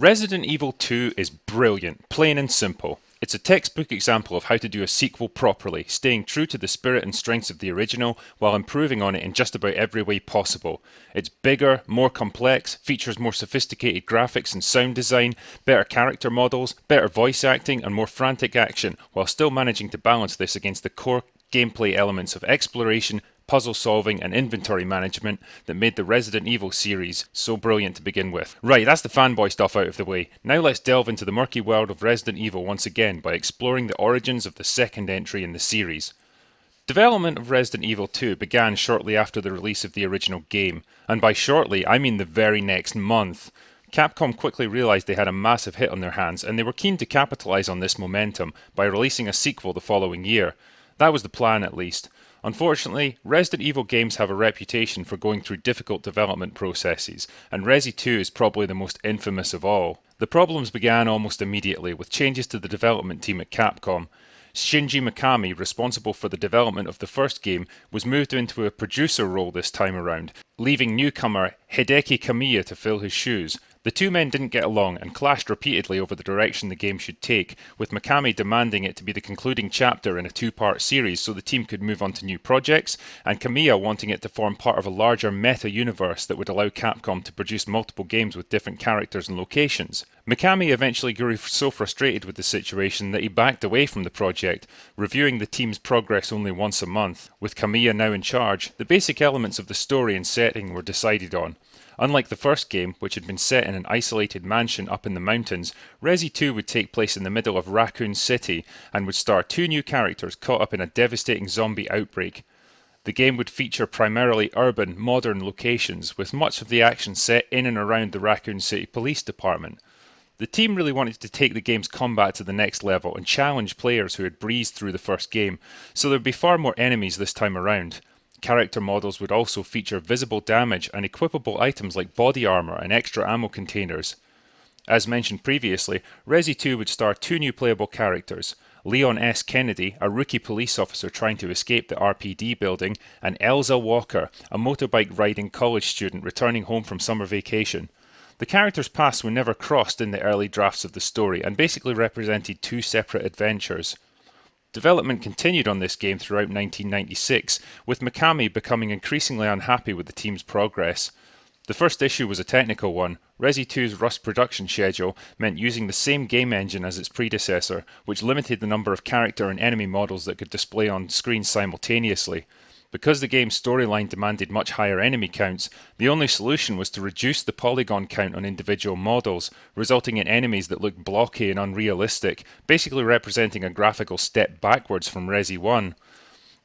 Resident Evil 2 is brilliant, plain and simple. It's a textbook example of how to do a sequel properly, staying true to the spirit and strengths of the original while improving on it in just about every way possible. It's bigger, more complex, features more sophisticated graphics and sound design, better character models, better voice acting, and more frantic action, while still managing to balance this against the core gameplay elements of exploration, puzzle solving, and inventory management that made the Resident Evil series so brilliant to begin with. Right, that's the fanboy stuff out of the way. Now let's delve into the murky world of Resident Evil once again by exploring the origins of the second entry in the series. Development of Resident Evil 2 began shortly after the release of the original game, and by shortly I mean the very next month. Capcom quickly realized they had a massive hit on their hands, and they were keen to capitalize on this momentum by releasing a sequel the following year. That was the plan, at least. Unfortunately, Resident Evil games have a reputation for going through difficult development processes, and Resi 2 is probably the most infamous of all. The problems began almost immediately with changes to the development team at Capcom. Shinji Mikami, responsible for the development of the first game, was moved into a producer role this time around, leaving newcomer Hideki Kamiya to fill his shoes. The two men didn't get along and clashed repeatedly over the direction the game should take, with Mikami demanding it to be the concluding chapter in a two-part series so the team could move on to new projects, and Kamiya wanting it to form part of a larger meta-universe that would allow Capcom to produce multiple games with different characters and locations. Mikami eventually grew so frustrated with the situation that he backed away from the project, reviewing the team's progress only once a month. With Kamiya now in charge, the basic elements of the story and setting were decided on. Unlike the first game, which had been set in an isolated mansion up in the mountains, Resi 2 would take place in the middle of Raccoon City and would star two new characters caught up in a devastating zombie outbreak. The game would feature primarily urban, modern locations, with much of the action set in and around the Raccoon City Police Department. The team really wanted to take the game's combat to the next level and challenge players who had breezed through the first game, so there would be far more enemies this time around. Character models would also feature visible damage and equipable items like body armor and extra ammo containers. As mentioned previously, Resi 2 would star two new playable characters, Leon S. Kennedy, a rookie police officer trying to escape the RPD building, and Elza Walker, a motorbike riding college student returning home from summer vacation. The characters' paths were never crossed in the early drafts of the story and basically represented two separate adventures. Development continued on this game throughout 1996, with Mikami becoming increasingly unhappy with the team's progress. The first issue was a technical one. Resi 2's rushed production schedule meant using the same game engine as its predecessor, which limited the number of character and enemy models that could display on screen simultaneously. Because the game's storyline demanded much higher enemy counts, the only solution was to reduce the polygon count on individual models, resulting in enemies that looked blocky and unrealistic, basically representing a graphical step backwards from Resi 1.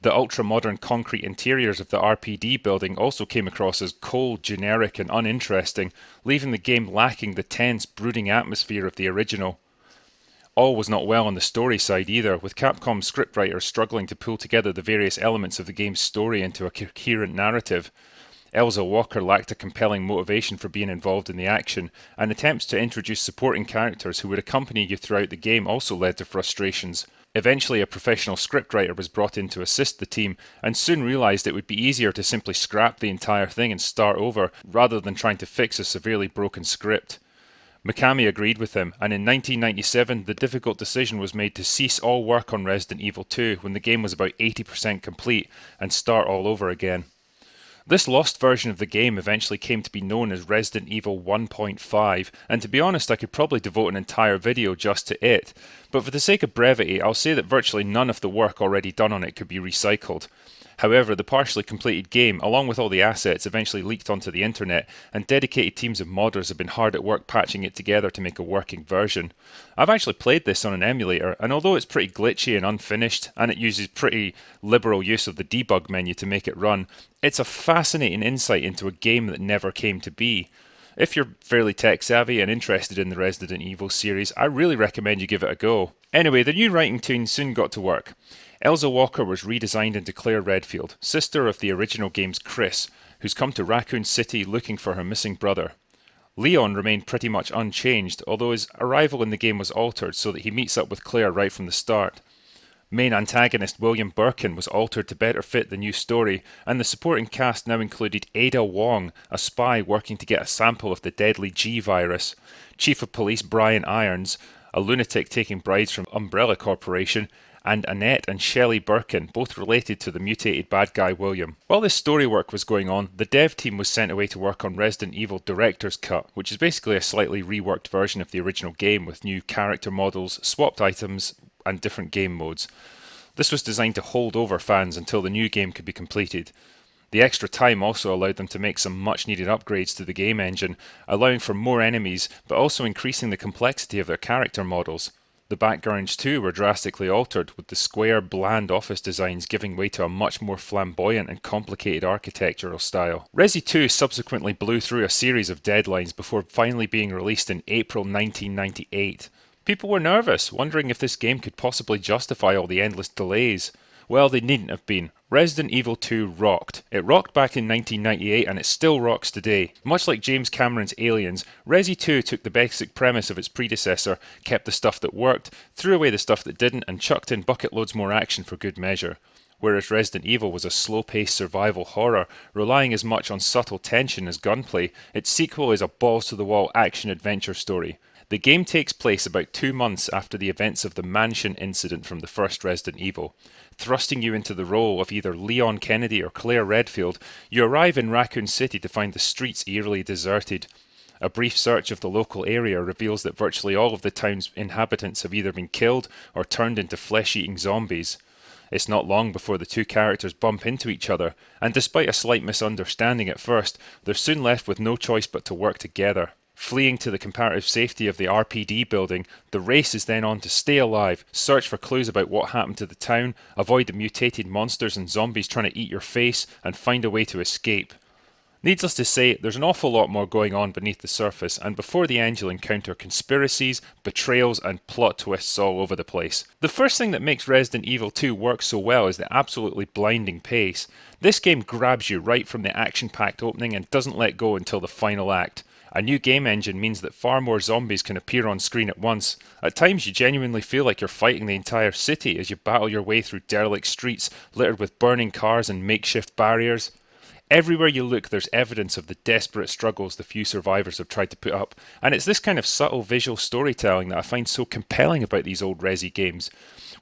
The ultra-modern concrete interiors of the RPD building also came across as cold, generic, and uninteresting, leaving the game lacking the tense, brooding atmosphere of the original. All was not well on the story side either, with Capcom scriptwriters struggling to pull together the various elements of the game's story into a coherent narrative. Elza Walker lacked a compelling motivation for being involved in the action, and attempts to introduce supporting characters who would accompany you throughout the game also led to frustrations. Eventually a professional scriptwriter was brought in to assist the team, and soon realised it would be easier to simply scrap the entire thing and start over, rather than trying to fix a severely broken script. Mikami agreed with him, and in 1997 the difficult decision was made to cease all work on Resident Evil 2 when the game was about 80% complete, and start all over again. This lost version of the game eventually came to be known as Resident Evil 1.5, and to be honest I could probably devote an entire video just to it, but for the sake of brevity I'll say that virtually none of the work already done on it could be recycled. However, the partially completed game, along with all the assets, eventually leaked onto the internet, and dedicated teams of modders have been hard at work patching it together to make a working version. I've actually played this on an emulator, and although it's pretty glitchy and unfinished, and it uses pretty liberal use of the debug menu to make it run, it's a fascinating insight into a game that never came to be. If you're fairly tech savvy and interested in the Resident Evil series, I really recommend you give it a go. Anyway, the new writing team soon got to work. Elza Walker was redesigned into Claire Redfield, sister of the original game's Chris, who's come to Raccoon City looking for her missing brother. Leon remained pretty much unchanged, although his arrival in the game was altered so that he meets up with Claire right from the start. Main antagonist William Birkin was altered to better fit the new story, and the supporting cast now included Ada Wong, a spy working to get a sample of the deadly G virus, Chief of Police Brian Irons, a lunatic taking bribes from Umbrella Corporation, and Annette and Shelley Birkin, both related to the mutated bad guy William. While this story work was going on, the dev team was sent away to work on Resident Evil Director's Cut, which is basically a slightly reworked version of the original game with new character models, swapped items, and different game modes. This was designed to hold over fans until the new game could be completed. The extra time also allowed them to make some much needed upgrades to the game engine, allowing for more enemies, but also increasing the complexity of their character models. The backgrounds too were drastically altered, with the square, bland office designs giving way to a much more flamboyant and complicated architectural style. Resi 2 subsequently blew through a series of deadlines before finally being released in April 1998. People were nervous, wondering if this game could possibly justify all the endless delays. Well, they needn't have been. Resident Evil 2 rocked. It rocked back in 1998 and it still rocks today. Much like James Cameron's Aliens, Resi 2 took the basic premise of its predecessor, kept the stuff that worked, threw away the stuff that didn't, and chucked in bucket loads more action for good measure. Whereas Resident Evil was a slow-paced survival horror, relying as much on subtle tension as gunplay, its sequel is a balls-to-the-wall action-adventure story. The game takes place about 2 months after the events of the mansion incident from the first Resident Evil. Thrusting you into the role of either Leon Kennedy or Claire Redfield, you arrive in Raccoon City to find the streets eerily deserted. A brief search of the local area reveals that virtually all of the town's inhabitants have either been killed or turned into flesh-eating zombies. It's not long before the two characters bump into each other, and despite a slight misunderstanding at first, they're soon left with no choice but to work together. Fleeing to the comparative safety of the RPD building, the race is then on to stay alive, search for clues about what happened to the town, avoid the mutated monsters and zombies trying to eat your face, and find a way to escape. Needless to say, there's an awful lot more going on beneath the surface, and before the end you'll encounter conspiracies, betrayals, and plot twists all over the place. The first thing that makes Resident Evil 2 work so well is the absolutely blinding pace. This game grabs you right from the action-packed opening and doesn't let go until the final act. A new game engine means that far more zombies can appear on screen at once. At times you genuinely feel like you're fighting the entire city as you battle your way through derelict streets littered with burning cars and makeshift barriers. Everywhere you look there's evidence of the desperate struggles the few survivors have tried to put up, and it's this kind of subtle visual storytelling that I find so compelling about these old Resi games.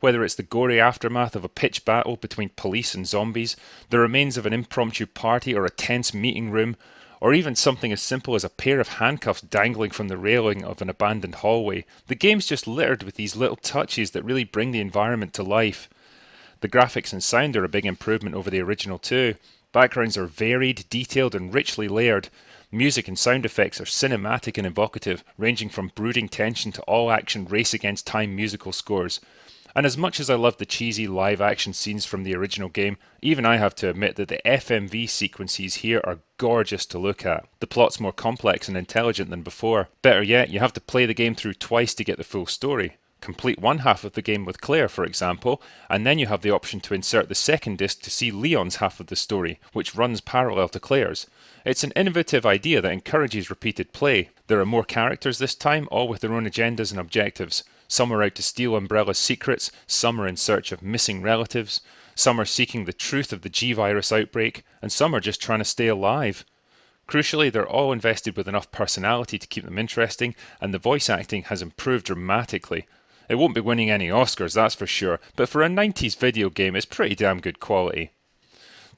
Whether it's the gory aftermath of a pitched battle between police and zombies, the remains of an impromptu party or a tense meeting room, or even something as simple as a pair of handcuffs dangling from the railing of an abandoned hallway. The game's just littered with these little touches that really bring the environment to life. The graphics and sound are a big improvement over the original too. Backgrounds are varied, detailed, and richly layered. Music and sound effects are cinematic and evocative, ranging from brooding tension to all-action race-against-time musical scores. And as much as I love the cheesy live-action scenes from the original game, even I have to admit that the FMV sequences here are gorgeous to look at. The plot's more complex and intelligent than before. Better yet, you have to play the game through twice to get the full story. Complete one half of the game with Claire, for example, and then you have the option to insert the second disc to see Leon's half of the story, which runs parallel to Claire's. It's an innovative idea that encourages repeated play. There are more characters this time, all with their own agendas and objectives. Some are out to steal Umbrella's secrets, some are in search of missing relatives, some are seeking the truth of the G-virus outbreak, and some are just trying to stay alive. Crucially, they're all invested with enough personality to keep them interesting, and the voice acting has improved dramatically. It won't be winning any Oscars, that's for sure, but for a 90s video game it's pretty damn good quality.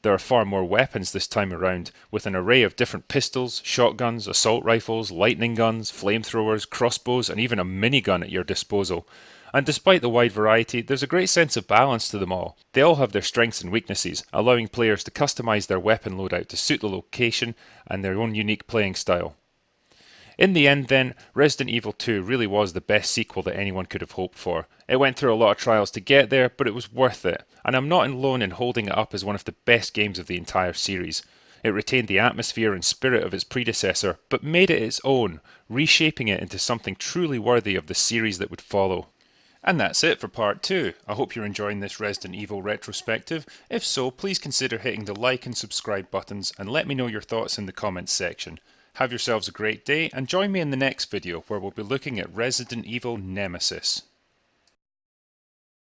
There are far more weapons this time around, with an array of different pistols, shotguns, assault rifles, lightning guns, flamethrowers, crossbows, and even a minigun at your disposal. And despite the wide variety, there's a great sense of balance to them all. They all have their strengths and weaknesses, allowing players to customize their weapon loadout to suit the location and their own unique playing style. In the end then, Resident Evil 2 really was the best sequel that anyone could have hoped for. It went through a lot of trials to get there, but it was worth it, and I'm not alone in holding it up as one of the best games of the entire series. It retained the atmosphere and spirit of its predecessor, but made it its own, reshaping it into something truly worthy of the series that would follow. And that's it for part 2. I hope you're enjoying this Resident Evil retrospective. If so, please consider hitting the like and subscribe buttons and let me know your thoughts in the comments section. Have yourselves a great day and join me in the next video where we'll be looking at Resident Evil Nemesis.